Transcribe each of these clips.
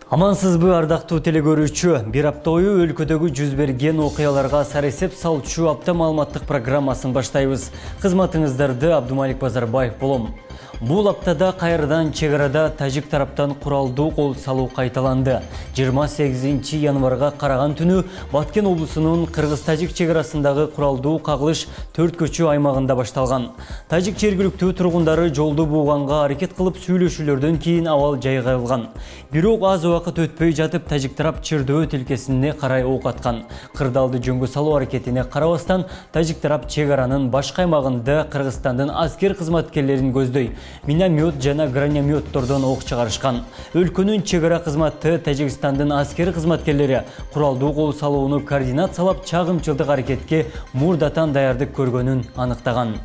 Амансызбы ардактуу телекөрүүчү, бир апта бою өлкөдөгү жүз берген окуяларга саресеп салчу апта маалыматтык программасын баштайбыз. Кызматыңыздарды Абдумалик Базарбаев болом. Бул аптада кайрадан чек арада тажик тараптан куралдуу кол салуу кайталанды. 28 январга караган түнү Баткен облусунун кыргыз-тажик чек арасындагы куралдуу кагылыш Төрткөчү аймагында башталган. Тажик жергиликтүү тургундары жолду бууганга аракет кылып сүйлөшүүлөрдөн кийин абал жайга алган. Бирок аз убакыт өтпөй жатып тажик тарап Чырдөө тилкесине карай ок аткан. Кырдаалды жөнгө салуу аракетине карабастан тажик тарап чек аранын башка аймагында Кыргызстандын аскер кызматкерлерин көздөй миномет жана гранеметтордон ок чыгарышкан. Өлкөнүн чек ара кызматы Тажикстандын аскер кызматкерлери куралдуу кол салууну координациялап чагымчылдык аракетке мурдатан даярдык көргөнүн аныктаган.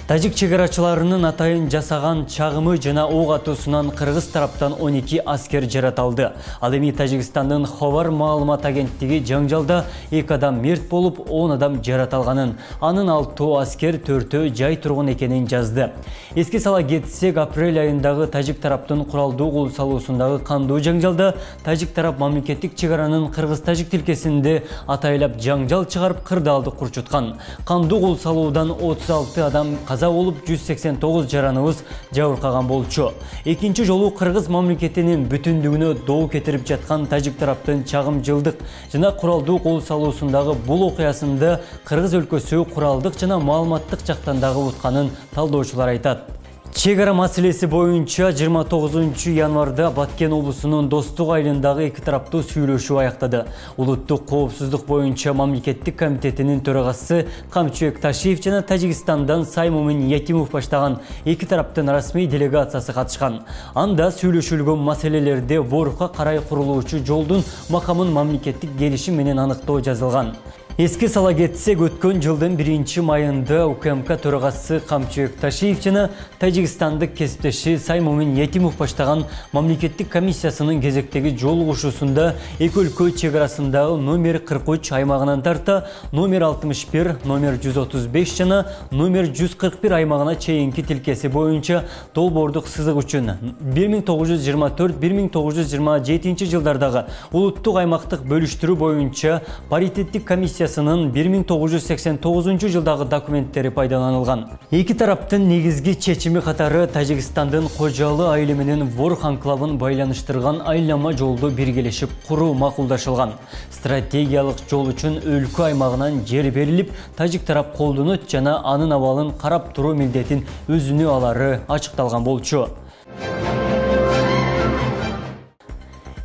Тажик чегарачыларынын атайын жасаган чагымы жана ок атуусунан кыргыз тараптан 12 аскер жараталды. Ал эми Тажикстандын Хабар маалымат агенттиги жаңжалда 2 адам мерт болуп, 10 адам жараталганын, анын 6 аскер, 4 жай тургун экенин жазды. Эске сала кетсек, апрель айындагы тажик тараптын куралдуу кол салуусундагы кандуу жаңжалда тажик тарап мамлекеттик чек аранын кыргыз-тажик тилкесинде атайлап жаңжал чыгарып кырдаалды курчуткан. Кандуу кол салуудан 36 адам каза болуп, 189 жараныбыз жабыркаган болчу. Экинчи жолу кыргыз мамлекетинин бүтүндүгүнө доо кетирип жаткан тажик тараптын чагымчылдык жана куралдуу кол салуусундагы бул окуясында кыргыз өлкөсү куралдык жана маалыматтык жактан дагы утканын талдоочулар айтат. Чек ара маселеси боюнча 29 январда Баткен облусунун Достук айылындагы эки тараптуу сүйлөшүү аяктады. Улуттук коопсуздук боюнча мамлекеттик комитетинин төрагасы Камчыбек Ташиев жана Тажикстандан Саймумин Якимов баштаган эки тараптын расмий делегациясы катышкан. Анда сүйлөшүлгөн маселелерде Борукка карай курулуучу жолдун макамын мамлекеттик келишим менен аныктоо жазылган. Эске сала кетсек, өткөн жылдын 1-майында УКМК төрагасы Камчыбек Ташиев жана Тажикстандык кесиптеши Саймумин Якимов баштаган мамлекеттик комиссиясынын кезектеги жолугушуусунда эки өлкө чек арасындагы номер 43 аймагынан тарта номер 61, номер 135 жана номер 141 аймагына чейинки тилкеси боюнча долбоордук сызык үчүн 1924-1927 жылдардагы улуттук аймактык бөлүштүрүү боюнча паритеттик комиссия 1989 жылдагы документтери пайдаланылган. Эки тараптын негизги чечими катары Тажикстандын Кожалы айылы менен Ворх анклавын байланыштырган айлама жолду биргелешип куруу макулдашылган. Стратегиялык жол үчүн өлкө аймагынан жер берилип, тажик тарап колдонот жана анын абалын карап туруу милдетин өзүнө алары ачыкталган болчу.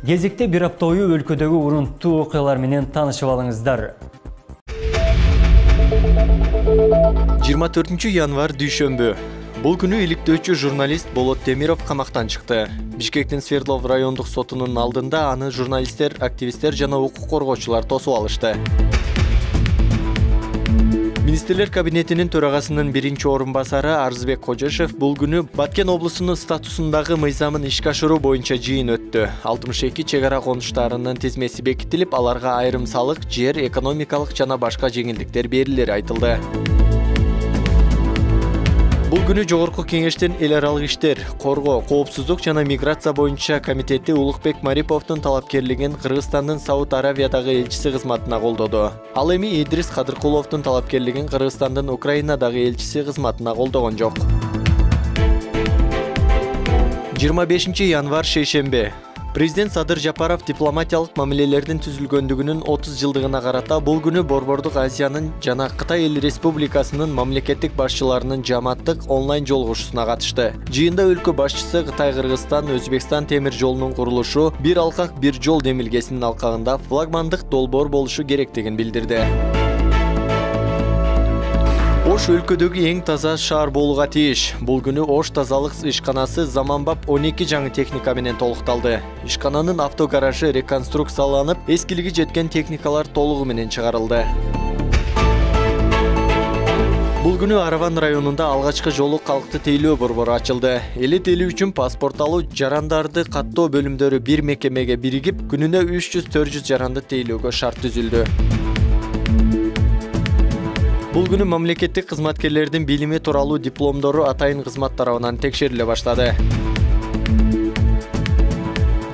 Кезекте бир апта бою өлкөдөгү урунттуу окуялар менен таанышып алыңыздар. 24 январ дүйшөмбү. Бул күнү иликтөөчү журналист Болот Темиров камактан чыкты. Бишкектин Свердлов райондук сотунун алдында аны журналисттер, активисттер жана укук коргоочулар тосуп алышты. Министрлер кабинетинин төрагасынын биринчи орун басары Арзбек Кожошев бул күнү Баткен облусунун статусундагы мыйзамын ишке ашыруу боюнча жыйын өттү. 62 чек ара конуштарынын тизмеси бекитилип, аларга айрым салык, жер, экономикалык жана башка жеңилдиктер берилери айтылды. Бул күнү Жогорку кеңештин эл аралык иштер, коргоо, коопсуздук жана миграция боюнча комитети Улукбек Мариповдун талапкерлигин Кыргызстандын Сауд Аравиядагы элчиси кызматына колдоду. Ал эми Идрис Кадыркуловдун талапкерлигин Кыргызстандын Украинадагы элчиси кызматына колдогон жок. 25 январ шейшембе. Президент Садыр Жапаров дипломатиялык мамилелердин түзүлгөндүгүнүн 30 жылдыгына карата бул күнү Борбордук Азиянын жана Кытай Эл Республикасынын мамлекеттик башчыларынын жааматтык онлайн жолугушуусуна катышты. Жыйында өлкө башчысы Кытай, Кыргызстан, Өзбекстан темир жолунун курулушу бир алкак бир жол демилгесинин алкагында флагмандык долбоор болушу керектигин билдирди. Ош өлкөдөгү эң таза шаар болууга тийиш. Бул күнү Ош тазалык ишканасы заманбап 12 жаңы техника менен толукталды. Ишкананын автогаражы реконструкцияланып, эскилиги жеткен техникалар толугу менен чыгарылды. Бул күнү Араван районунда алгачкы жолу калкты тейлөө борбору ачылды. Эли тейлөө үчүн паспорт алуу, жарандарды каттоо бөлүмдөрү бир мекемеге биригип, күнүнө 300-400 жаранды тейлөөгө шарт түзүлдү. Бул күнү мамлекеттик кызматкерлердин билими тууралуу дипломдору атайын кызмат тарабынан текшериле баштады.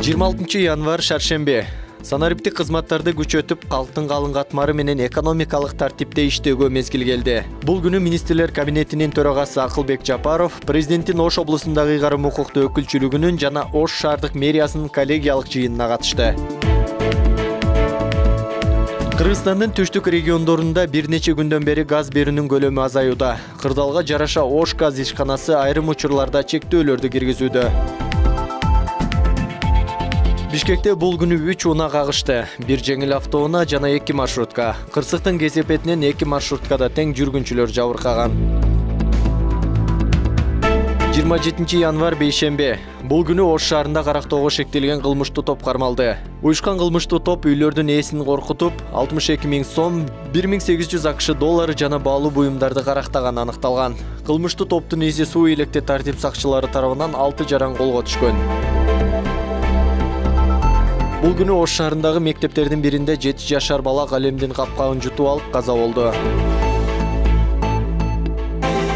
26 январ шаршембе. Санариптик кызматтарды күчөтүп, калктын калың катмары менен экономикалык тартипте иштөөгө мезгил келди. Бул күнү министрлер кабинетинин төрагасы Акылбек Жапаров президенттин Ош облусундагы ыйгарым укуктуу өкүлчүлүгүнүн жана Ош шаардык мэриясынын коллегиялык жыйынына катышты. Кыргызстандын түштүк региондорунда бир нече күндөн бери газ берүүнүн көлөмү азаюуда. Кырдаалга жараша Ош газ ишканасы айрым учурларда чектөөлөрдү киргизүүдө. Бишкекте бул күнү 3 унаа кагышты. Бир жеңил автоунаа жана 2 маршрутка. Кырсыктын кесепетинен 2 маршруткада тең жүргүнчүлөр жабыркаган. 27 январ бейшембе. Бул күнү Ош шаарында карактоого шектелген кылмыштуу топ кармалды. Уюшкан кылмыштуу топ үйлөрдүн ээсин коркутуп, 62 000 сом, 1800 акш доллары жана баалуу буюмдарды карактаганы аныкталган. Кылмыштуу топтун ээси суу электе тартип сакчылары тарабынан 6 жаран колго түшкөн. Бул күнү Ош шаарындагы мектептердин биринде 7 жашар бала калемдин капкагын жутуп алып каза болду.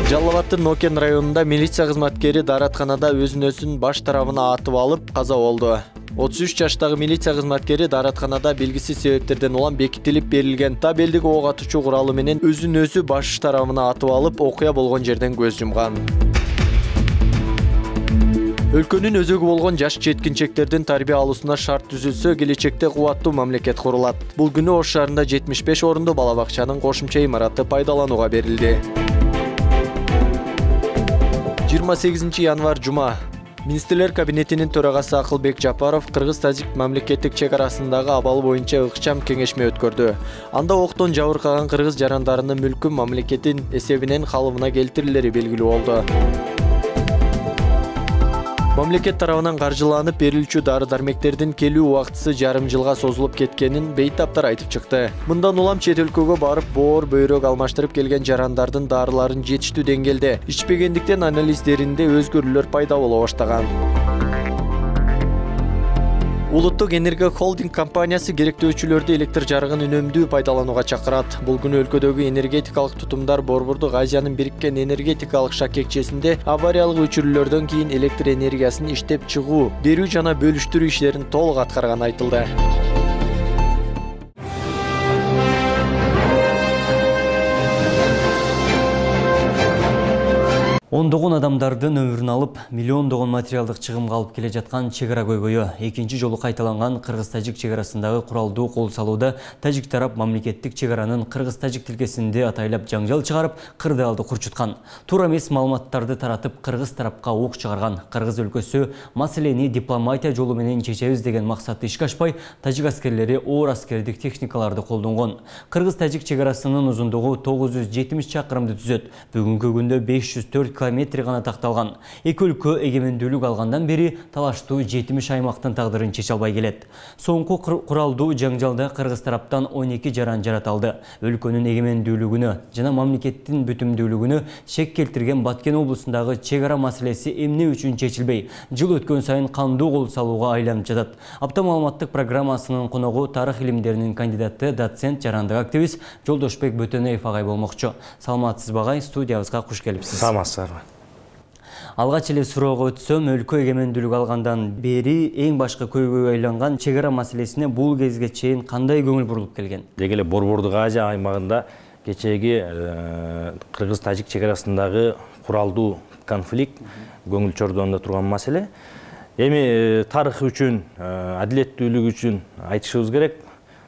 Жалал Абадтын Нокен районунда милиция кызматкери дааратканада өзүн баш тарабына атып алып каза болду. 33 жаштагы милиция кызматкери дааратканада белгисиз себептерден улам бекитилип берилген табелдик ок атуучу куралы менен өзүн баш тарабына атып алып, окуя болгон жерден көз жумган. Өлкөнүн өзөгү болгон жаш жеткинчектердин тарбия алуусуна шарт түзүлсө, келечекте кубаттуу мамлекет курулат. Бул күнү Ош шаарында 75 орундуу бала бакчанын кошумча имараты пайдаланууга берилди. 28 январ жума. Министрлер кабинетинин төрагасы Акылбек Жапаров кыргыз-тажик мамлекеттик чек арасындагы абал боюнча ыкчам кеңешме өткөрдү. Анда октон жабыркаган кыргыз жарандарынын мүлкү мамлекеттин эсебинен калыбына келтирилери белгилүү болду. Мамлекет тарабынан каржыланып берилүүчү дары-дармектердин келүү убактысы жарым жылга созулуп кеткенин бейтаптар айтып чыкты. Мындан улам чет өлкөгө барып боор бөйрөк алмаштырып келген жарандардын дарыларын жетиштүү деңгээлде ичпегендиктен анализдеринде өзгөрүүлөр пайда боло баштаган. Улуттук энергия холдинг компаниясы керектөөчүлөрдү электр жарыгын үнөмдүү пайдаланууга чакырат. Бул күнү өлкөдөгү энергетикалык тутумдар Борбордук Азиянын бириккен энергетикалык шакекчесинде авариялык өчүрүүлөрдөн кийин электр энергиясын иштеп чыгуу, берүү жана бөлүштүрүү иштерин толук аткарганы айтылды. Ондогон адамдардын өмүрүн алып, миллиондогон материалдык чыгымга алып келе жаткан чек ара көйгөйү экинчи жолу кайталанган кыргыз-тажик чек арасындагы куралдуу кол салууда тажик тарап мамлекеттик чек аранын кыргыз-тажик тилкесинде атайлап жаңжал чыгарып, кырдаалды курчуткан. Туура эмес маалыматтарды таратып, кыргыз тарапка ок чыгарган. Кыргыз өлкөсү маселени дипломатия жолу менен чечебиз деген максатты ишке ашпай, тажик аскерлери оор аскердик техникаларды колдонгон. Кыргыз-тажик чек арасынын узундугу 970 чакырымды түзөт. Бүгүнкү күндө 504 километр гана такталган. Эки өлкө эгемендүүлүк алгандан бери талаштуу 70 аймактын тагдырын чече албай келет. Соңку куралдуу жаңжалда кыргыз тараптан 12 жаран жараталды. Өлкөнүн эгемендүүлүгүнө жана мамлекеттин бүтүмдүүлүгүнө шек келтирген Баткен облусундагы чек ара маселеси эмне үчүн чечилбей, жыл өткөн сайын кандуу кол салууга айланып жатат. Апта маалыматтык программасынын коногу тарых илимдеринин кандидаты, доцент, жарандык активист Жолдошбек Бөтөнөев агай болмокчу. Саламатсызбы агай, студиябызга куш келипсиз. Алгач эле суроого өтсөм, өлкө эгемендүүлүк алгандан бери эң башкы көйгөйгө айланган чек ара маселесине бул кезге чейин кандай көңүл бурулуп келген? Деги эле Борбордук Азия аймагында кечеги кыргыз-тажик чек арасындагы куралдуу конфликт көңүл чордугунда турган маселе. Эми тарых үчүн, адилеттүүлүк үчүн айтышыбыз керек.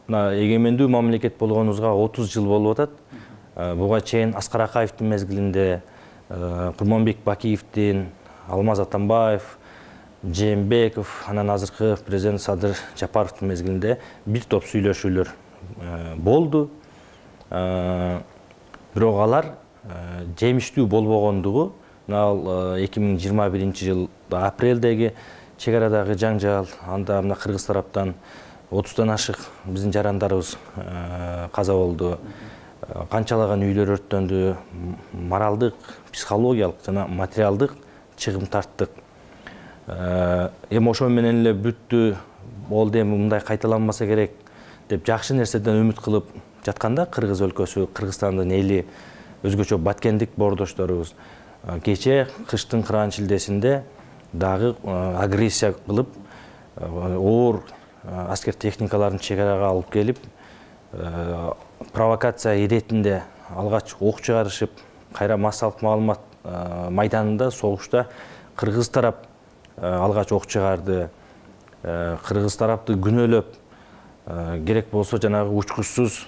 Мына эгемендүү мамлекет болгонубузга 30 жыл болуп атат. Буга чейин Аскар Акаевдин мезгилинде, Курманбек Бакиевдин, Алмаз Атамбаев, Жээнбеков, анан азыркы президент Садыр Жапаровдун мезгилинде бир топ сүйлөшүүлөр болду. Бирок алар жемиштүү болбогондугу, ал 2021 жылда апрелдеги чек арадагы жаңжал, анда мына кыргыз тараптан 30-дан ашык биздин жарандарыбыз каза болду. Канчалаган үйлөр өрттөндү, моралдык, психологиялык жана материалдык чыгым тарттык. Эми ошо менен эле бүттү, болду, эми мындай кайталанмаса керек деп жакшы нерседен үмүт кылып жатканда кыргыз өлкөсү, Кыргызстандын эли, өзгөчө баткендик боордошторубуз кече кыштын кыраан шилдесинде дагы агрессия кылып, оор аскер техникаларын чегарага алып келип, провокация иретинде алгач ок чыгарышып, кайра массалык маалымат майданында согушта кыргыз тарап алгач ок чыгарды, кыргыз тарапты күнөөлөп, керек болсо жанагы учкучсуз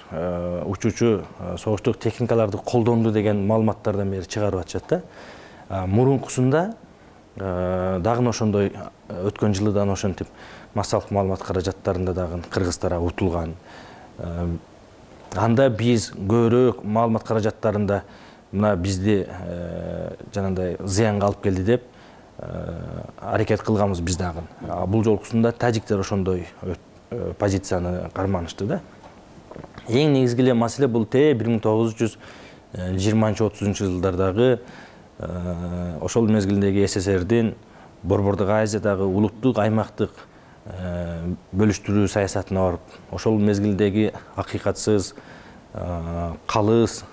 учуучу согуштук техникаларды колдонду деген маалыматтардан бери чыгарып атышат да. Мурункусунда дагы ошондой өткөн жылыдан ошентип массалык маалымат каражаттарында дагы кыргыз тарабы утулган. Анда биз көбүрөөк маалымат каражаттарында мына бизди жанагындай зыянга алып келди деп аракет кылганбыз биз дагы. Бул жолкусунда тажиктер ошондой позицияны карманышты да. Эң негизги эле маселе бул 1920-30 жылдардагы ошол мезгилдеги СССРдин Борбордук Азиядагы улуттук аймактык бөлүштүрүү саясатына барып, ошол мезгилдеги акыйкатсыз, калыс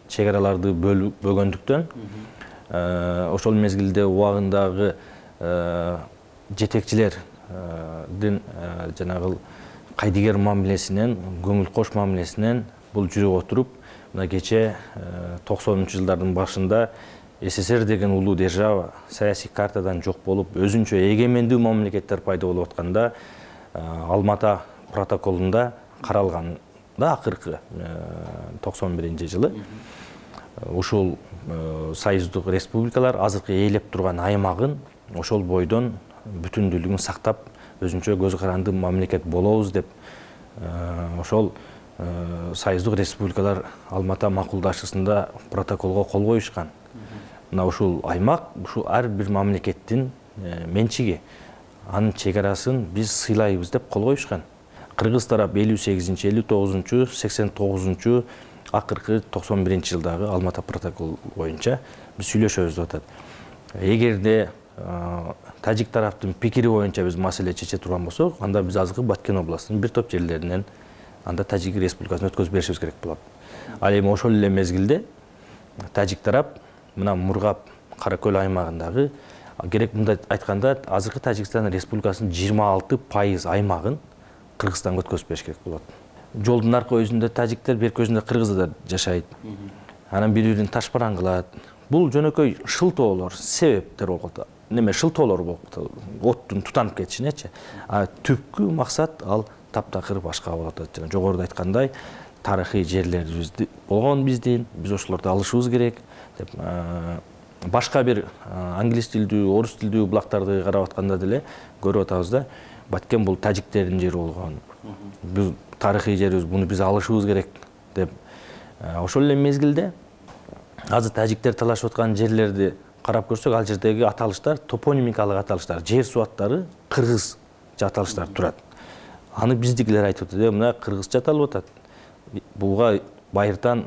чегараларды бөгөндүктөн ошол мезгилде убагындагы жетекчилердин жанагы кайдыгер мамилесинен, көңүл кош мамилесинен бул жүрүп отуруп, мына кече 90-жылдардын башында СССР деген улуу держава саясий картадан жок болуп, өзүнчө эгемендүү мамлекеттер пайда болуп атканда Алмата протоколунда каралган да акыркы 91-жылы. Ушул союздук республикалар азыркы ээлеп турган аймагын ошол бойдон бүтүндүүлүгүн сактап, өзүнчө көз каранды мамлекет болобуз деп ошол союздук республикалар Алмата макулдашуусунда протоколго кол коюшкан. Мына ушул аймак, ушул ар бир мамлекеттин менчиги. Анын чегарасын биз сыйлайбыз деп кол коюшкан. Кыргыз тарап 58-59, 89, акыркы 91-жылдагы Алмата протокол боюнча биз сүйлөшөбүз деп атат. Эгерде тажик тараптын пикири боюнча биз маселе чече турган болсок, анда биз азыркы Баткен областынын бир топ жерлеринен анда Тажик республикасын өткөзүп беришибиз керек болот. Ал эми ошол эле мезгилде тажик тарап мына Мургап, Каракөл аймагындагы, керек мындай айтканда, азыркы Тажикстан республикасынын 26% аймагын Кыргызстанга өткөзүп бериш керек болот. Жолдун аркы өзүндө тажиктер, бер көзүндө кыргыздар жашайт. Анан бири-бирин ташпаран кылат. Бул жөнөкөй шылтоолор, себептер болот. Неме шылтоолор болот, оттун тутанып кетишинечи. Түпкү максат ал таптакыр башка болот. Жогоруда айткандай, тарыхый жерлерибиз болгон биздин, биз ошолорду алышыбыз керек деп, башка бир англис тилдүү, орус тилдүү булактарды карап атканда деле көрүп атабыз да, Баткен бул тажиктердин жери болгон. Биз тарыхый жерибиз, буну биз алышыбыз керек деп. Ошол эле мезгилде азыр тажиктер талашып аткан жерлерди карап көрсөк, ал жердеги аталыштар, топонимикалык аталыштар, жер суаттары кыргызча аталыштар турат. Аны биздикилер айтып атат, мына кыргызча аталып атат. Буга байыртан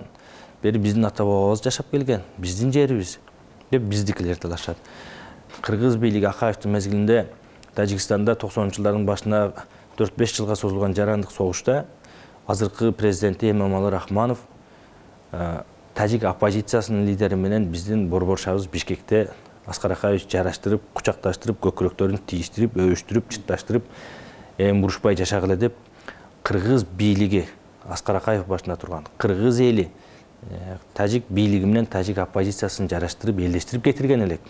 бери биздин ата бабабыз жашап келген, биздин жерибиз деп биздикилер талашат. Кыргыз бийлиги Акаевдин мезгилинде Тажикстанда 90-жылдардын башында 4-5 жылга созулган жарандык согушта азыркы президенти Эмомали Рахманов тажик оппозициясынын лидери менен биздин борборшабыз Бишкекте Аскар Акаевич жараштырып, кучакташтырып, көкүрөктөрүн тийиштирип, өбүштүрүп, чытташтырып, бурушпай жашагыла деп кыргыз бийлиги Аскар Акаев башында турган кыргыз эли тажик бийлиги менен тажик оппозициясын жараштырып, элдештирип кетирген элек.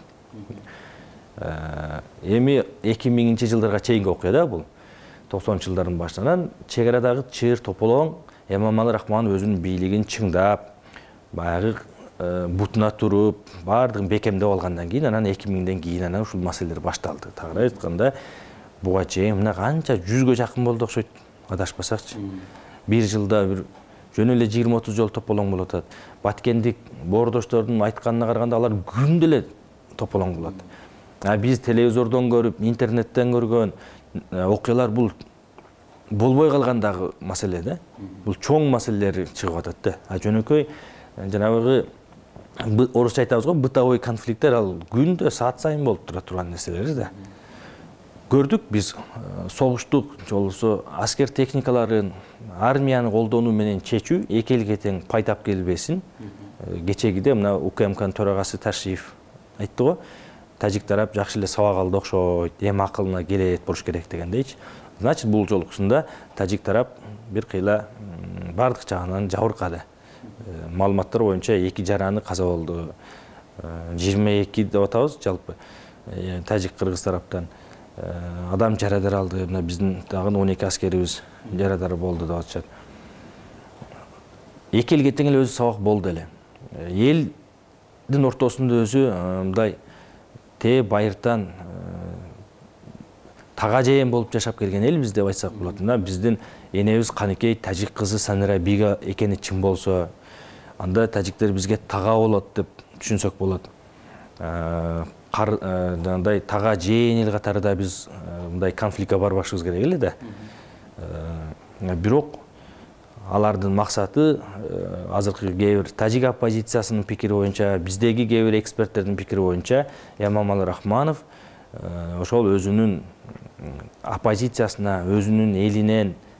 Эми 2000-жылдарга чейинки окуя да бул. 90-жылдардын башынан чегарадагы чыр тополоң Эмомали Рахманов өзүнүн бийлигин чыңдап, баягы бутуна туруп, баардыгын бекемдеп алгандан кийин, анан 2000-ден кийин анан ушул маселелер башталды. Тагыраак айтканда, буга чейин мына канча 100гө жакын болду окшойт, адашпасакчы. Бир жылда бир жөн эле 20-30 жол тополоң болот атат. Баткендик боордоштордун айтканына караганда алар күндө эле тополоң болот. Биз телевизордон көрүп, интернеттен көргөн окуялар бул болбой калгандагы маселе да. Бул чоң маселелер чыгып атат да. Жөнөкөй жанагы орусча айтабыз го, бытовой конфликттер ал күндө саат сайын болуп тура турган нерселер да. Көрдүк биз согуштук жолусу аскер техникаларын, армияны колдонуу менен чечүү эки элге тең пайдап келбесин. Кечегиде мына УКМКнын төрагасы Ташиев айтты го. тажик тарап жакшы эле сабак алды окшойт, эми акылына келет болуш керек дегендейчи. Значит, бул жолукусунда тажик тарап бир кыйла бардык жагынан жабыркады. Маалыматтар боюнча 2 жараны каза болду. 22 деп атабыз жалпы тажик кыргыз тараптан адам жарадар алды. Мына биздин дагы 12 аскерибиз жарадар болду деп атышат. Эки элге тең эле өзү сабак болду эле. Элдин ортосунда өзү мындай байыртан тага жайын болуп жашап келген элбиз деп айтсак болот. Биздин энебиз каныкей тажик кызы Санира Бига экени чын болсо, анда тажиктер бизге тага болот деп түшүнсөк болот. Жандай тага жайын эл катарында биз мындай конфликтке барбашыбыз керек эле да. Бирок алардын максаты азыркы кээ бир тажик оппозициясынын пикири боюнча, биздеги кээ бир эксперттердин пикири боюнча, Эмомали Рахманов ошол өзүнүн оппозициясына, өзүнүн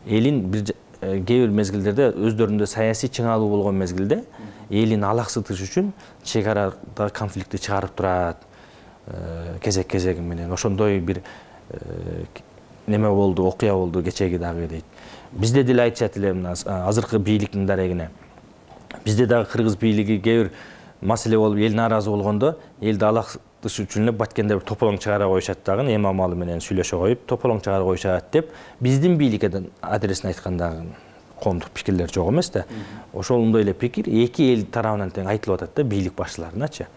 элин бир кээ бир мезгилдерде өздөрүндө саясий чыңалуу болгон мезгилде элин алаксытыш үчүн чек арада конфликтти чыгарып турат. Кезек менен ошондой бир неме болду, окуя болду кечеги дагы дейт. Бизде деле айтышат эле азыркы бийликтин дарегине. Бизде дагы кыргыз бийлиги кээ бир маселе болуп эл нааразы болгондо, элди алаксытыш үчүн эле баткенде бир тополоң чыгара коюшат дагы, Эмомали менен сүйлөшө коюп, тополоң чыгара коюшат деп, биздин бийликке адресин айткандагы коомдук пикирлер жок эмес да. Ошондой эле пикир эки эл тарабынан тең айтылып атат да, бийлик башчыларыначы.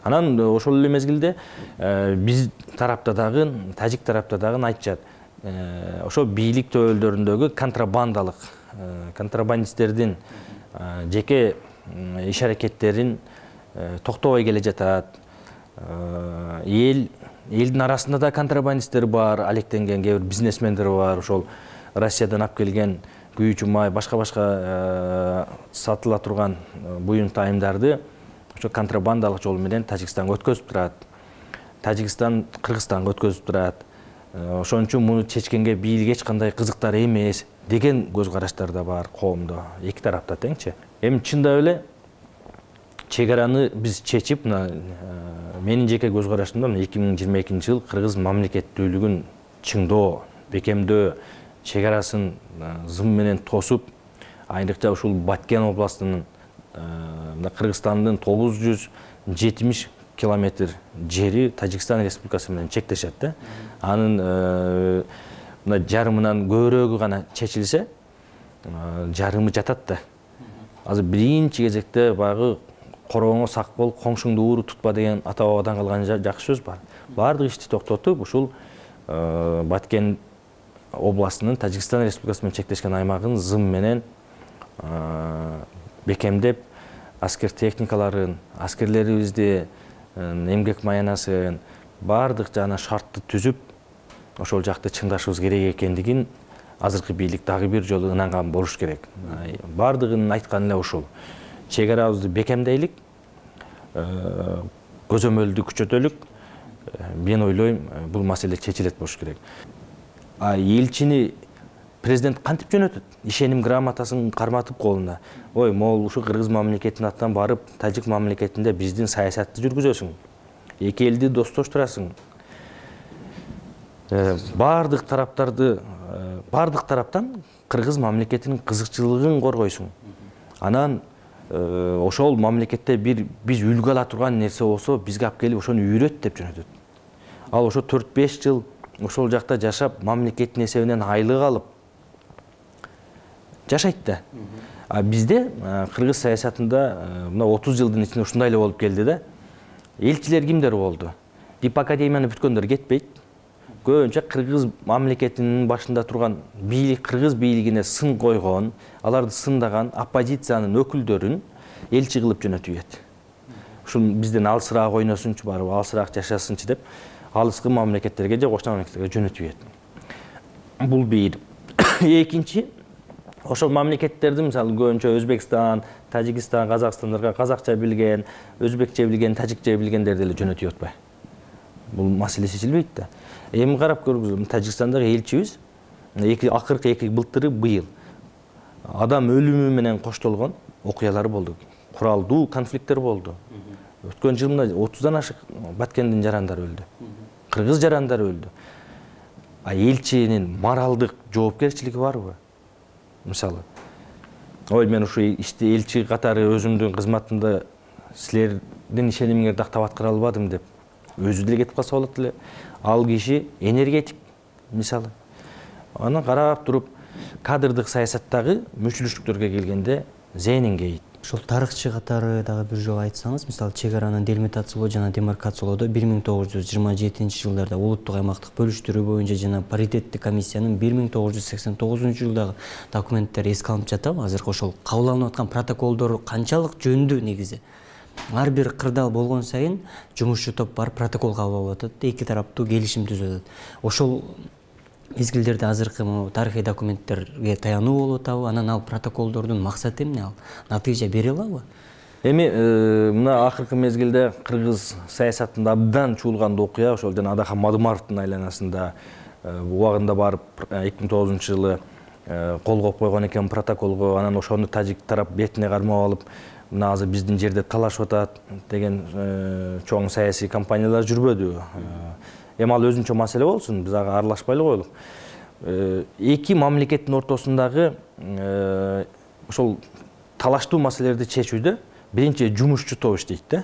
Анан ошол эле мезгилде биз тарапта дагы, тажик тарапта дагы айтышат. Ошо бийлик төбөлдөрүндөгү контрабандисттердин жеке иш аракеттерин токтобой келе жатат. Элдин арасында да контрабандисттер бар, алектенген кээ бир бизнесмендер бар. Ошол Россиядан алып келген күйүүчү май, башка сатыла турган буюм тайымдарды ошо контрабандалык жол менен Тажикстанга өткөзүп турат. Тажикстан Кыргызстанга өткөзүп турат. Ошон үчүн муну чечкенге бийлик эч кандай кызыктар эмес деген көз караштар да бар коомдо. Эки тарапта теңчи. Эми чындап эле чек араны биз чечип, менин жеке көз карашымда 2022-жыл кыргыз мамлекеттүүлүгүн чыңдоо, бекемдөө, чек арасын зым менен тосуп, айрыкча ушул Баткен областынын Кыргызстандын 970 километр жери Тажикстан Республикасы менен чектешет да. Анын жарымынан көбүрөгү гана чечилсе, жарымы жатат да. Азыр биринчи кезекте баягы корооңо сак бол, коңшуңду ууру тутпа деген ата бабадан калган жакшы сөз бар. Бардык ишти токтотуп, ушул Баткен областынын Тажикстан Республикасы менен чектешкен аймагын зым менен бекемдеп, аскер техникаларын, аскерлерибизди, эмгек маянасын, бардык жана шартты түзүп, ошол жакты чыңдашыбыз керек экендигин азыркы бийлик дагы бир жолу ынанган болуш керек. Бардыгын айткан эле ушул. Чек арабызды бекемдейлик, көзөмөлдү күчөтөлүк. Мен ойлойм, бул маселе чечилет болуш керек. Элчини президент кантип жөнөтөт? Ишеним грамотасын карматып колуна. Ой, могул ушу кыргыз мамлекетинин атынан барып, тажик мамлекетинде биздин саясатты жүргүзөсүң. Эки элди достоштурасың. Бардык тараптан кыргыз мамлекетинин кызыкчылыгын коргойсуң. Анан ошол мамлекетте биз үлгү ала турган нерсе болсо, бизге алып келип ошону үйрөт деп жөнөтөт. Ал ошо 4-5 жыл ошол жакта жашап, мамлекеттин эсебинен айлык алып жашайт да. Бизде кыргыз саясатында мына 30 жылдын ичинде ушундай эле болуп келди да. Элчилер кимдер болду? Дип академияны бүткөндөр кетпейт. Көбүнчө кыргыз мамлекетинин башында турган бийлик, кыргыз бийлигине сын койгон, аларды сындаган оппозициянын өкүлдөрүн элчи кылып жөнөтүп. Ушул бизден алысыраак ойносунчу, барып алысыраак жашасынчы деп алыскы мамлекеттерге же кошуна мамлекеттерге жөнөтүп. Бул бир. Экинчи, ошол мамлекеттерди мисалы көбүнчө Өзбекстан, Тажикстан, Казакстандарга казакча билген, өзбекче билген, тажикче билгендерди эле жөнөтүп атпайбы? Бул маселе чечилбейт да. Эми карап көргүзүм, Тажикстандагы элчибиз акыркы 2 былтыры быйыл адам өлүмү менен коштолгон окуялар болду. Куралдуу конфликттер болду. Өткөн жыл мына 30-дан ашык Баткендин жарандары өлдү. Кыргыз жарандары өлдү. А элчинин моралдык жоопкерчилиги барбы? Мисалы, ой мен ушу иште элчи катары өзүмдүн кызматымда силердин ишенимиңерди тактап аткара албадым деп өзү деле кетип калса болот эле. Ал киши энергетик мисалы. Аны карап туруп кадрдык саясаттагы мүчүлүштүктөргө келгенде зээнин кейит. Ошол тарыхчы катары дагы бир жолу айтсаңыз, мисалы чек араны делимитациялоо жана демаркациялоодо 1927 жылдарда улуттук аймактык бөлүштүрүү боюнча жана паритеттик комиссиянын 1989 жылдагы документтери эске алынып жатабы? Азыркы ошол кабыл алынып аткан протоколдор канчалык жөндүү негизи? Ар бир кырдаал болгон сайын жумушчу топ барып протокол кабыл алып атат, эки тараптуу келишим түзүп атат. Ошол мезгилдерде азыркы тарыхый документтерге таянуу болуп атабы? Анан ал протоколдордун максаты эмне, ал натыйжа бере алабы? Эми мына акыркы мезгилде кыргыз саясатында абдан чуулган окуя ошол жана Адахан Мадумаровдун айланасында убагында барып 2009 жылы кол коюп койгон экен протоколго. Анан ошону тажик тарап бетине кармап алып, мына азыр биздин жерде талашып атат деген чоң саясий компаниялар жүрбөдү. Эми ал өзүнчө маселе болсун, биз ага аралашпай эле коелук. Эки мамлекеттин ортосундагы ошол талаштуу маселелерди чечүүдө биринчи жумушчу топ иштейт да.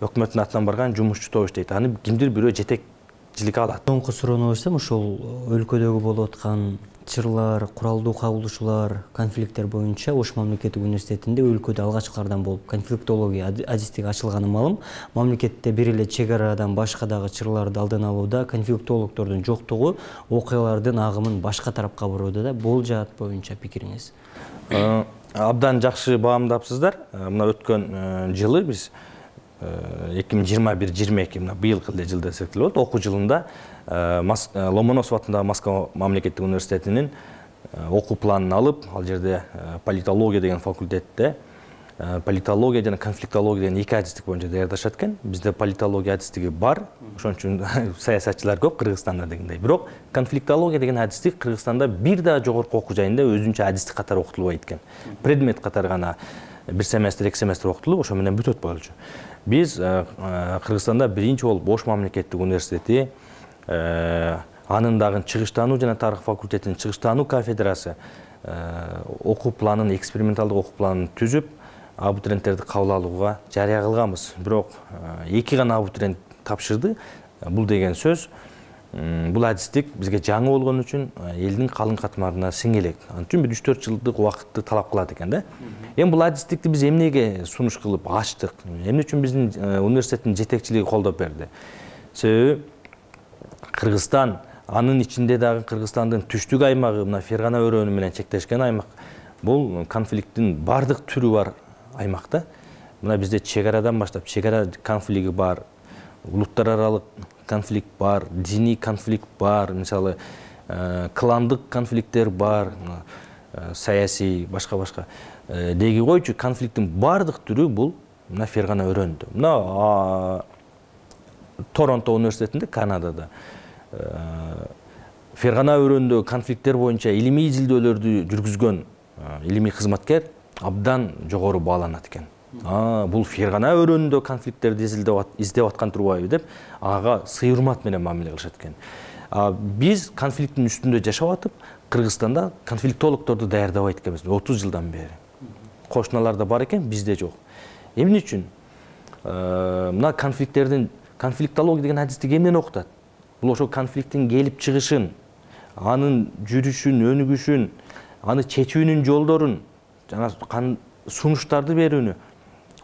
Өкмөттүн атынан барган жумушчу топ иштейт. Аны кимдир бирөө жетекчиликке алат. Соңку суроону койсом, ошол өлкөдөгү болуп аткан чырлар, куралдуу кабылышуулар, конфликттер боюнча Ош мамлекеттик университетинде өлкөдө алгачкылардан болуп конфликтология адистиги ачылганы маалым. Мамлекетте бир эле чек арадан башка дагы чырларды алдын алууда конфликтологдордун жоктугу окуялардын агымын башка тарапка бурууда да. Бул жаат боюнча пикириңиз? Абдан жакшы баамдапсыздар. Мына өткөн жылы биз 2021-22 мына быйылкы жыл десек деле болот, окуу жылында Ломоносов атындагы Москва мамлекеттик университетинин окуу планын алып, ал жерде политология деген факультетте политология жана конфликтология деген эки адистик боюнча даярдашат экен. Бизде политология адистиги бар, ошон үчүн саясатчылар көп Кыргызстанда дегендей. Бирок конфликтология деген адистик Кыргызстанда бир да жогорку окуу жайында өзүнчө адистик катары окутулбайт экен. Предмет катары гана бир семестр, эки семестр окутулуп, ошо менен бүтөт болчу. Биз Кыргызстанда биринчи болуп Ош мамлекеттик университети, анын дагы чыгыштануу жана тарых факультетинин чыгыштануу кафедрасы окуу планын, эксперименталдык окуу планын түзүп, абитуриенттерди кабыл алууга жарыя кылганбыз. Бирок эки гана абитуриент тапшырды. Бул деген сөз, бул адистик бизге жаңы болгон үчүн элдин калың катмарына сиңелек. Ал үчүн бир 3-4 жылдык убакытты талап кылат экен да. Эми бул адистикти биз эмнеге сунуш кылып ачтык? Эмне үчүн биздин университеттин жетекчилиги колдоп берди? Себеби Кыргызстан, анын ичинде дагы Кыргызстандын түштүк аймагы, мына Фергана өрөөнү менен чектешкен аймак. Бул конфликттин бардык түрү бар аймак да. Мына бизде чек арадан баштап чек ара конфликти бар, улуттар аралык конфликт бар, диний конфликт бар, мисалы кландык конфликттер бар, саясий башка-башка. Деги койчу конфликттин бардык түрү бул мына Фергана өрөөнүндө. Мына Торонто университетинде, Канадада Фергана өрөөнүндө конфликттер боюнча илимий изилдөөлөрдү жүргүзгөн илимий кызматкер абдан жогору бааланат экен. Бул Фергана өрөөнүндө конфликттерди издеп аткан турбайбы деп ага сый урмат менен мамиле кылышат экен. Биз конфликттин үстүндө жашап атып, Кыргызстанда конфликтологдорду даярдабайт экенбиз 30 жылдан бери. Кошуналарда бар экен, бизде жок. Эмне үчүн? Мына конфликтология деген адистик эмнени окутат? Бул ошол конфликттин келип чыгышын, анын жүрүшүн, өнүгүшүн, аны чечүүнүн жолдорун, жана сунуштарды берүүнү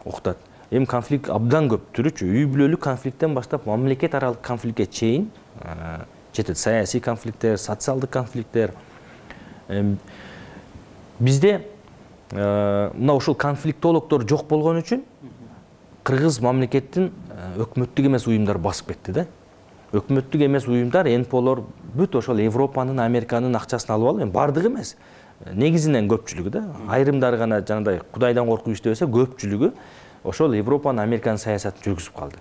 окутат. Эми конфликт абдан көп түрүчү, үй бүлөлүк конфликттен баштап мамлекет аралык конфликтке чейин жетет. Саясий конфликттер, социалдык конфликттер. Бизде мына ошол конфликтологдор жок болгон үчүн Кыргыз мамлекеттин өкмөттүк эмес уюмдар басып кетти да. Өкмөттүк эмес уюмдар, НПОлор бүт ошол Европанын, Американын акчасын алып алып, бардыгы эмес. Негизинен көпчүлүгү да, айрымдары гана жанагындай Кудайдан коркуп иштебесе, көпчүлүгү ошол Европанын, Американын саясатын жүргүзүп калды.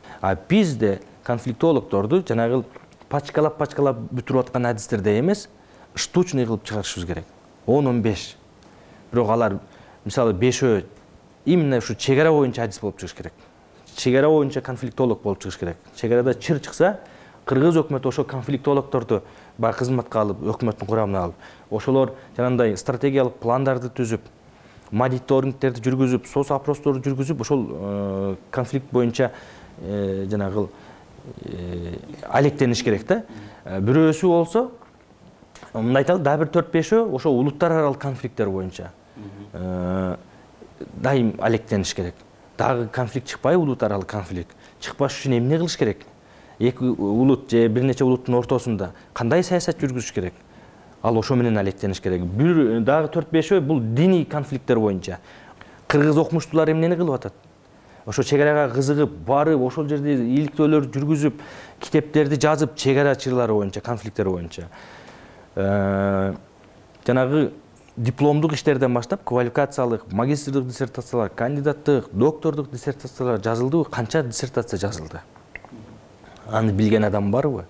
Бизде конфликтологдорду жанагы пачкалап бүтүрүп аткан адистерде эмес, штучный кылып чыгарышыбыз керек. 10-15. Бирок алар мисалы 5 именно ушу чек ара боюнча адис болуп чыгыш керек. чегара боюнча конфликтолог болуп чыгыш керек. Чегарада чыр чыкса, кыргыз өкмөтү ошо конфликтологдорду баягы кызматка алып, өкмөттүн курамына алып, ошолор жанагындай стратегиялык пландарды түзүп, мониторингтерди жүргүзүп, соцопросторду жүргүзүп, ошол конфликт боюнча жанагы алектениш керек да. Бирөөсү болсо, мындай айталы, дагы бир 4-5-өө ошо улуттар аралык конфликттер боюнча дайым алектениш керек. Дагы конфликт чыкпай, улуттар аралык конфликт чыкпаш үчүн эмне кылыш керек? Эки улут же бир нече улуттун ортосунда кандай саясат жүргүзүш керек? Ал ошо менен алектениш керек. Бир дагы 4-5-өө бул диний конфликттер боюнча. Кыргыз окумуштуулар эмнени кылып атат? Ошо чегарага кызыгып, барып, ошол жерде иликтөөлөр жүргүзүп, китептерди жазып, чегарачылар боюнча, конфликттер боюнча. Жанагы дипломдук иштерден баштап квалификациялык, магистрлык диссертациялар, кандидаттык, доктордук диссертациялар жазылды, канча диссертация жазылды. Аны билген адам барбы?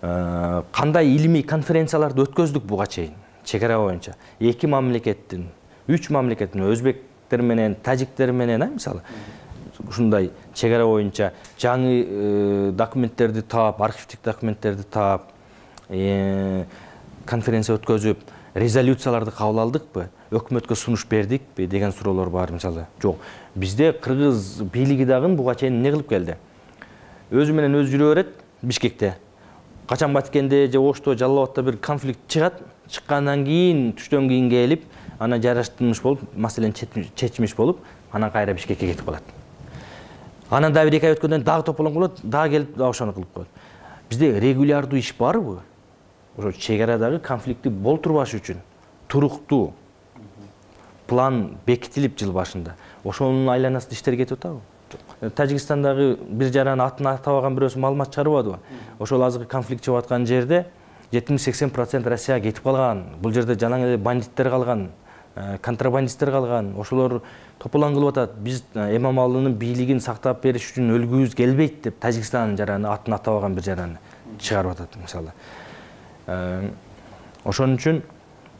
Кандай илимий конференцияларды өткөздүк буга чейин чегара боюнча? 2 мамлекеттин, 3 мамлекеттин, өзбектер менен, тажиктер менен, мисалы, ушундай чегара боюнча жаңы документтерди таап, архивдик документтерди таап, конференция өткөзүп, резолюцияларды кабыл алдыкпы, өкмөткө сунуш бердикпи деген суроолор бар, мисалы. Жок, бизде кыргыз бийлиги дагы буга чейин эмне кылып келди? Өзү менен өзү жүрө берет Бишкекте. Качан Баткенде же Ошто, Жалал Абадта бир конфликт чыгат, чыккандан кийин, түштөн кийин келип, ана жараштырмыш болуп, маселени чечмиш болуп, анан кайра Бишкекке кетип калат. Анан да 1-2 ай өткөндөн дагы тополоң болот, дагы келип ошону кылып коет. Бизде регулярдуу иш барбы? Ошо чегарадагы конфликтти болтурбаш үчүн туруктуу план бекитилип жыл башында. Ошонун айланасында иштер кетип атабы? Тажикстандагы бир жараны атын атабаган бирөөсү маалымат чыгарбадыбы? Ошол азыркы конфликт чыгып аткан жерде 70-80% Россияга кетип калган. Бул жерде жалаң эле бандиттер калган, контрабандисттер калган. Ошолор тополоң кылып атат. Биз Эмомалынын бийлигин сактап бериш үчүн өлгүбүз келбейт деп Тажикстандын жараны атын атабаган бир жараны чыгарып атат, мисалы. Ошон үчүн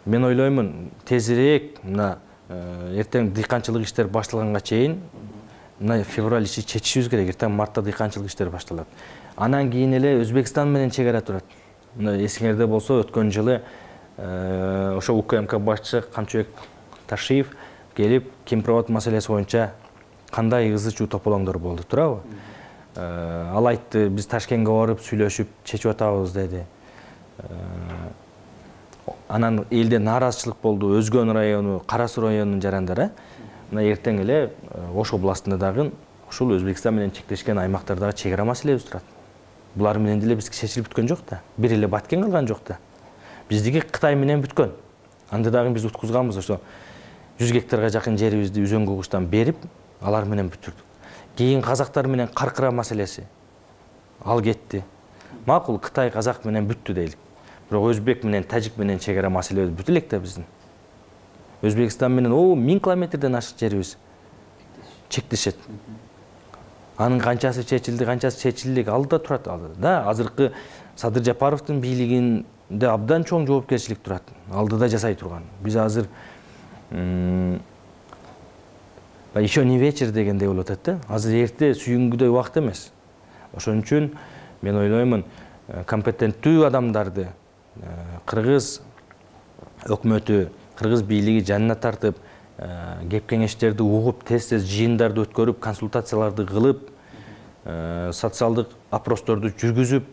мен ойлоймун, тезирээк мына эртең дыйканчылык иштер башталганга чейин мына февраль иши чечишибиз керек. Эртең мартта дыйканчылык иштер башталат. Анан кийин эле Өзбекстан менен чегара турат. Мына эсиңерде болсо, өткөн жылы ошо УКМК башчысы Камчыбек Ташиев келип, кемпирабад маселеси боюнча кандай ызы-чуу тополоңдор болду, туурабы? Ал айтты, биз Ташкентке барып сүйлөшүп чечип атабыз деди. Анан элде нааразычылык болду. Өзгөн району, Кара Суу районунун жарандары мына эртең эле Ош областында дагы ушул Өзбекстан менен чектешкен аймактардагы чегара маселебиз турат. Булар менен деле биз чечилип бүткөн жок да. Бир эле Баткен калган жок да. Биздики Кытай менен бүткөн. Анда дагы биз уткузганбыз, ошо 100 гектарга жакын жерибизди Үзөң Кугуштан берип, алар менен бүтүрдүк. Кийин казактар менен Каркыра маселеси. Ал кетти. Макул, Кытай казак менен бүттү дейлик. Бирок өзбек менен, тажик менен чегара маселеси бүтө элек да биздин. Өзбекстан менен 1000 километрден ашык жерибиз чектешет. Анын канчасы чечилди, канчасы чечилди, алда турат. Да, азыркы Садыр Жапаровдун бийлигинде абдан чоң жоопкерчилик турат. Алдыда жасай турган. Биз азыр еще не вечер дегендей болуп атат да. Азыр эрте сүйүнгүдөй убакыт эмес. Ошон үчүн мен ойлоймун, компетенттүү адамдарды кыргыз өкмөтү, кыргыз бийлиги жанына тартып, кеп кеңештерди угуп, тез-тез жыйындарды өткөрүп, консультацияларды кылып, социалдык опросторду жүргүзүп,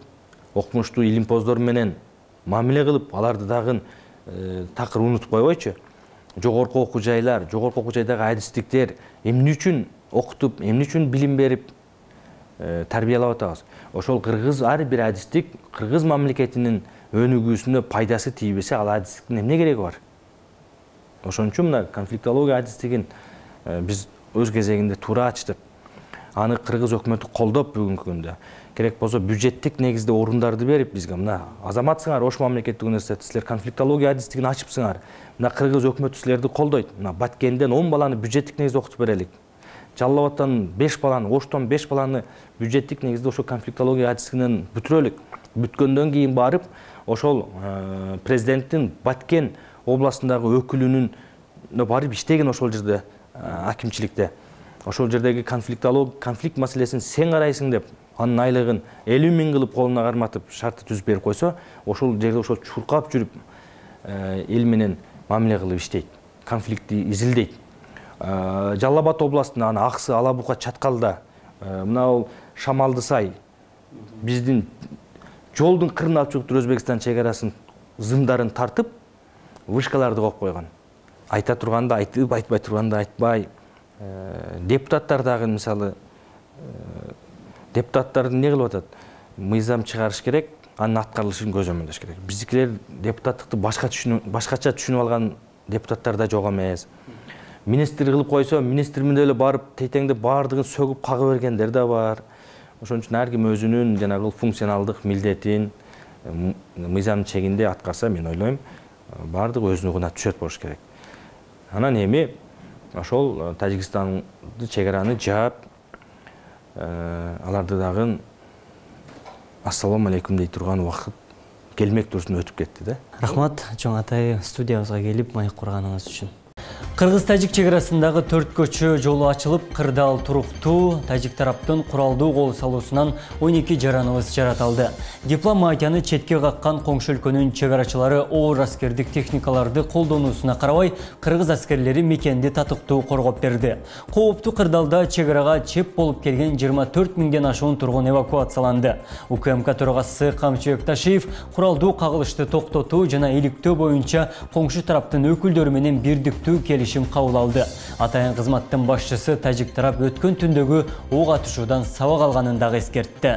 окумуштуу илимпоздор менен мамиле кылып, аларды дагы такыр унутуп койбойчу. Жогорку окуу жайлар, жогорку окуу жайдагы адистиктер эмне үчүн окутуп, эмне үчүн билим берип тарбиялап атабыз. Ошол кыргыз ар бир адистик кыргыз мамлекетинин өнүгүүсүнө пайдасы тийбесе, ал адистиктин эмне кереги бар? Ошон үчүн мына конфликтология адистигин биз өз кезегинде туура ачтык. Аны кыргыз өкмөтү колдоп бүгүнкү күндө. Керек болсо бюджеттик негизде орундарды берип бизге, мына азаматсыңар, Ош мамлекеттик университети, силер конфликтология адистигин ачыпсыңар. Мына кыргыз өкмөтү силерди колдойт. Мына Баткенден 10 баланы бюджеттик негизде окутуп берелик. Жалал Абадтан 5 баланы, Оштон 5 баланы бюджеттик негизде ошо конфликтология адистигинен бүтүрөлүк. Бүткөндөн кийин барып, ошол президенттин Баткен областындагы өкүлүнүн барып иштеген ошол жерде акимчиликте. ошол жердеги конфликт маселесин сен карайсың деп анын айлыгын 50 000 кылып колуна карматып шартты түзүп берип койсо, ошол жерде ошол чуркап жүрүп эл менен мамиле кылып иштейт, конфликтти изилдейт. Жалал Абад областында аны Аксы, Алабука, Чаткалда мына Шамалды сай биздин жолдун кырын алып чыгып Өзбекстан чегарасын зымдарын тартып, вышкаларды коюп койгон. Айта турганда айтып, айтпай турганда айтпай. Депутаттар дагы мисалы депутаттар не кылып атат? Мыйзам чыгарыш керек, анын аткарылышын көзөмөлдөш керек. Биздикилер депутаттыкты башкача түшүнүп алган депутаттар да жок эмес. Министр кылып койсо, министр менен эле барып тейтеңде баардыгын сөгүп кага бергендер да бар. Ошон үчүн ар ким өзүнүн жанагы функционалдык милдетин мыйзам чегинде аткарса, мен ойлойм, баардыгы өзүнө гана түшөт болуш керек. Анан эми ошол Тажикстанды чегараны жаап, аларды дагы ассаламу алейкум дей турган убакыт келмек турсун өтүп кетти да. Рахмат, чоң атай, студиябызга келип майык курганыңыз үчүн. Кыргыз-Тажик чегарасындагы 4 көчө жолу ачылып, кырдаал туруктуу Тажик тараптын куралдуу кол салуусунан 12 жараныбыз жаратылды. Дипломатияны четке каккан коңшу өлкөнүн чегарачылары оор аскердик техникаларды колдонуусуна карабай, кыргыз аскерлери мекенди татыктуу коргоп берди. Кооптуу кырдаалда чегарага чеп болуп келген 24 000ден ашуун тургун эвакуацияланды. УКМК төрагасы Камчыбек Ташиев куралдуу кагылышты токтотуу жана иликтөө боюнча коңшу тараптын өкүлдөрү менен бирдиктүү келишим кабыл алды. Атайын кызматтын башчысы Тажик тарап өткөн түндөгү ок атышуудан сабак алганын дагы эскертти.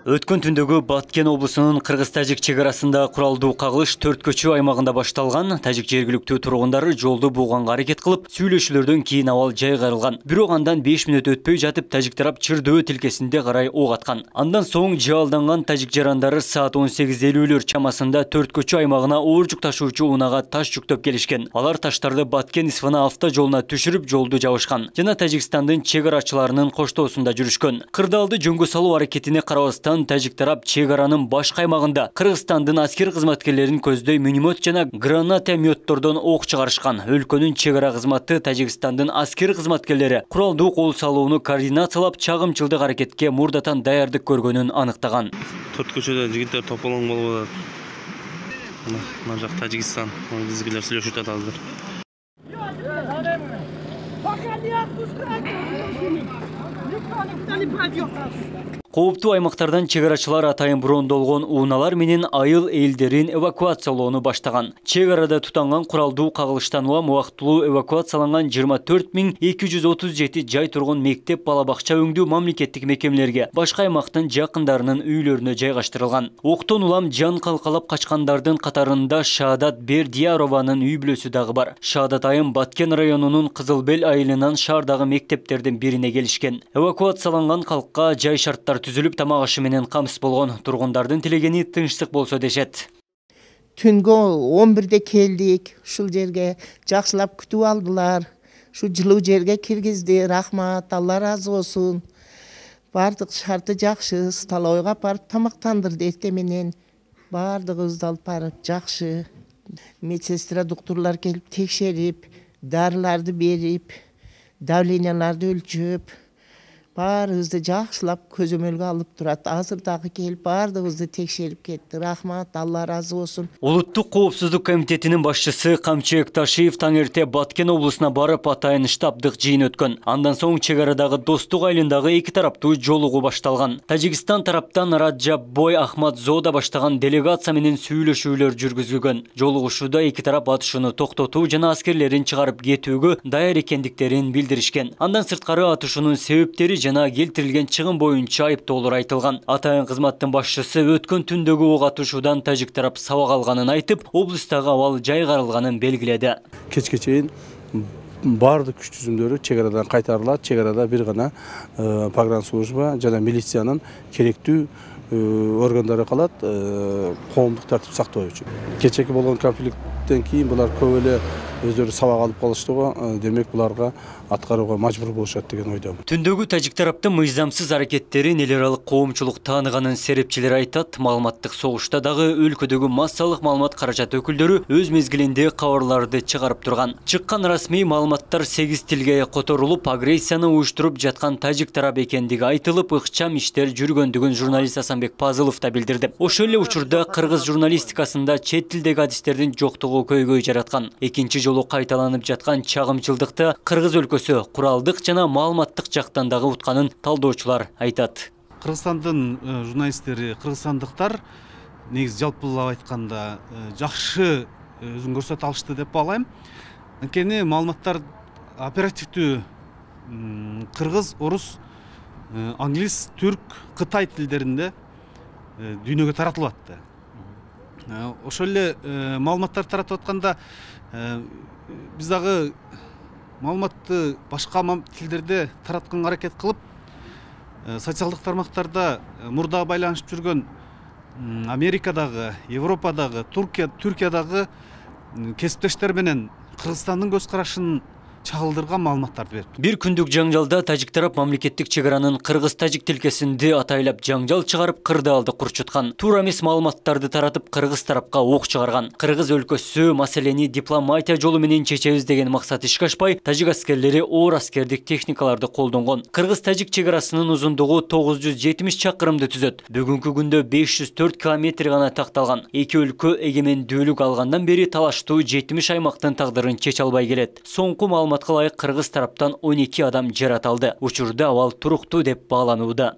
Өткөн түндөгү Баткен облусунун Кыргыз-Тажик чегарасында куралдуу кагылыш 4 көчө аймагында башталган. Тажик жергиликтүү тургундары жолду бууганга аракет кылып, сүйлөшүүлөрдөн кийин абал жайгарылган. Бирок андан 5 мүнөт өтпөй жатып Тажик тарап Чырдөө тилкесинде карай ок аткан. Андан соң жаалданган тажик жарандары саат 18:50 чамасында 4 көчө аймагына оор жүк ташуучу унаага таш жүктөп келишкен. Алар таштарды Баткен-Исфана автожолуна түшүрүп жолду жабышкан. Жана Тажикстандын чегарачыларынын коштоосунда жүрүшкөн. Кырдаалды жөнгө салуу аракетине карабастан Тажик тарап чегаранын башка аймагында Кыргызстандын аскер кызматкерлерин көздөй миномет жана гранатометтордон ок чыгарышкан. Өлкөнүн чегара кызматы Тажикстандын аскер кызматкерлери куралдуу кол салууну координациялап, чагымчылдык аракетке мурдатан даярдык көргөнүн аныктаган. 4 көчөдө жигиттер тополоң болуп атат. Мына жак Тажикстан, бизгилер сүйлөшүп атабыздар. Кооптуу аймактардан чегарачылар атайын брондолгон унаалар менен айыл элдерин эвакуациялоону баштаган. Чегарада тутанган куралдуу кагылыштан улам убактылуу эвакуацияланган 24 237 жай тургун мектеп, бала-бакча өңдүү мамлекеттик мекемелерге, башка аймактын жакындарынын үйлөрүнө жайгаштырылган. Октон улам жан калкалап качкандардын катарында Шаадат Бердиярованын үй бүлөсү дагы бар. Шаадат айым Баткен районунун Кызылбел айылынан шаардагы мектептердин бирине келишкен. Эвакуацияланган калкка жай шарттар түзүлүп, тамак ашы менен камсыз болгон. Тургундардын тилегени тынчтык болсо дешет. Түнгө 11-де келдик, ушул жерге жакшылап күтүп алдылар. Шу жылуу жерге киргизди, рахмат, Алла разы болсун. Бардык шарты жакшы, столовойго барып тамактандырды эртең менен. Бардыгыбызды алып барып жакшы. Медсестра, доктурлар келип текшерип, дарыларды берип, давленияларды өлчөп, баарыбызды жакшылап көзөмөлгө алып турат. Азыр дагы келип баардыгыбызды текшерип кетти. Рахмат, Алла разы болсун. Улуттук коопсуздук комитетинин башчысы Камчыбек Ташиев таң эрте Баткен облусуна барып атайын штабдык жыйын өткөн. Андан соң чегарадагы Достук айылындагы эки тараптуу жолугуу башталган. Тажикстан тараптан Раджаббой Ахмадзода баштаган делегация менен сүйлөшүүлөр жүргүзүлгөн. Жолугушууда эки тарап атышууну токтотуу жана аскерлерин чыгарып кетүүгө даяр экендиктерин билдиришкен. Андан сырткары атышуунун себептери жана келтирилген чыгым боюнча айыптоолор айтылган. Атайын кызматтын башчысы өткөн түндөгү ок атышуудан Тажик тарап сабак алганын айтып, облустагы абал жайгарылганын белгиледи. Кечке чейин бардык күч түзүмдөрү чегарадан кайтарылат. Чегарада бир гана погранслужба жана милициянын керектүү органдары калат, коомдук тартип сактоо үчүн. Кечеки болгон конфликттен кийин булар көп эле өздері сабақ алып қалышты ғой, демек бұларға атқаруға мажбур болушат деген ойдамын. Түндөгү тажик тараптын мыйзамсыз аракеттерин эл аралык коомчулук тааныганын серепчилери айтат. Маалыматтык согушта дагы өлкөдөгү массалык маалымат каражат өкүлдөрү өз мезгилинде кабарларды чыгарып турган. Чыккан расмий маалыматтар 8 тилге которулуп, агрессияны уюштуруп жаткан тажик тарап экендиги айтылып, ыкчам иштер жүргөндүгүн журналист Асанбек Пазылов да билдирди. Ошол эле учурда кыргыз журналистикасында чет тилдеги адистердин жоктугу көйгөй жараткан. Экинчи жолу кайталанып жаткан чагымчылдыкты кыргыз өлкөсү куралдык жана маалыматтык жактан дагы утканын талдоочулар айтат. Кыргызстандын журналисттери, кыргызстандыктар негизи жалпылап айтканда жакшы өзүн көрсөтө алышты деп баалайм. Анткени маалыматтар оперативдүү кыргыз, орус, англис, түрк, кытай тилдеринде дүйнөгө таратылып атты. Ошол эле маалыматтар таратып атканда биз дагы маалыматты башка тилдерде таратканга аракет кылып, социалдык тармактарда мурда байланышып жүргөн Америкадагы, Европадагы, Түркиядагы кесиптештер менен Кыргызстандын көз карашын чагылдырган маалыматтарды берди. Бир күндүк жаңжалда тажик тарап мамлекеттик чегаранын кыргыз-тажик тилкесинде атайлап жаңжал чыгарып, кырдаалды курчуткан. Туура эмес маалыматтарды таратып, кыргыз тарапка ок чыгарган. Кыргыз өлкөсү маселени дипломатия жолу менен чечебиз деген максат ишке ашпай, тажик аскерлери оор аскердик техникаларды колдонгон. Кыргыз-тажик чегарасынын узундугу 970 чакырымды түзөт. Бүгүнкү күндө 504 километр гана такталган. Эки өлкө эгемендүүлүк алгандан бери талаштуу 70 аймактын тагдырын чече албай келет. Соңку маалыматка ылайык кыргыз тараптан 12 адам жаратылды. Учурда абал туруктуу деп бааланууда.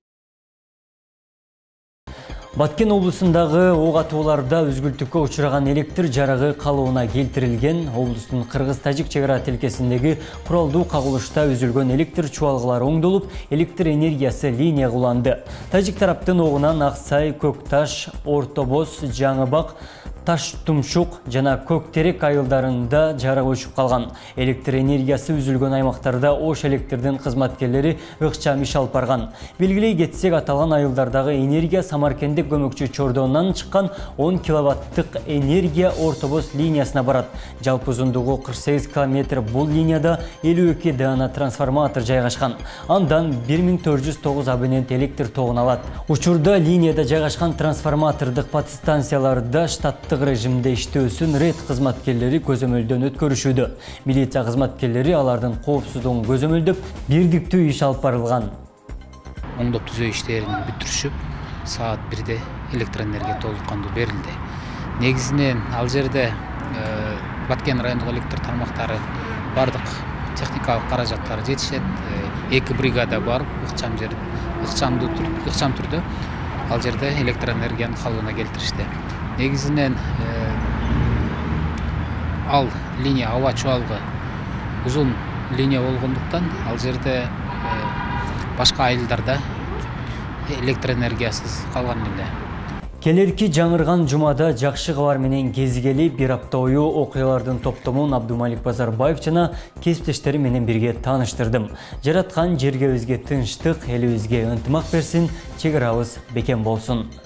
Баткен облусундагы ок атууларда үзгүлтүккө учураган электр жарыгы калыбына келтирилген. Облустун кыргыз-тажик чегара тилкесиндеги куралдуу кагылышта үзүлгөн электр чуалгылары оңдолуп, электр энергиясы линия куланды. Тажик тараптын огунан Аксай, Көкташ, Ортобоз, Жаңыбак, Таш Тумшук жана Көктерек айылдарында жарык өчүп калган. Электр энергиясы үзүлгөн аймактарда ош электрдин кызматкерлери ыкчам иш алып барган. Белгилей кетсек, аталган айылдардагы энергия Самаркендик көмөкчү Чордондан чыккан 10 киловаттык энергия Ортобоз линиясына барат. Жалпы узундугу 48 километр, бул линияда 52 дана трансформатор жайгашкан. Андан 1409 абонент электр тогун алат. Учурда линияда жайгашкан трансформатордук подстанцияларда штаттык режимде иштөөсүн рейд кызматкерлери көзөмөлдөн өткөрүшүүдө. Милиция кызматкерлери алардын коопсуздугун көзөмөлдөп, бирдиктүү иш алып барылган. Оңдоп түзөө иштерин бүтүрүшүп, саат 1-де электроэнергия толук кандуу берилди. Негизинен ал жерде Баткен райондук электр тармактары бардык техникалык каражаттары жетишет. 2 бригада барып, ыкчам түрдө ал жерде электроэнергияны калыбына келтиришти. Негизинен ал линия аба чуалгы узун линия болгондуктан ал жерде башка айылдарда электроэнергиясыз калган эле. Келерки жаңырган жумада жакшы кабар менен кезигели. Бир апта бою окуялардын топтомун Абдумалик Базарбаев жана кесиптештери менен бирге тааныштырдым. Жараткан жергебизге тынчтык, элибизге ынтымак берсин, чегарабыз бекем болсун.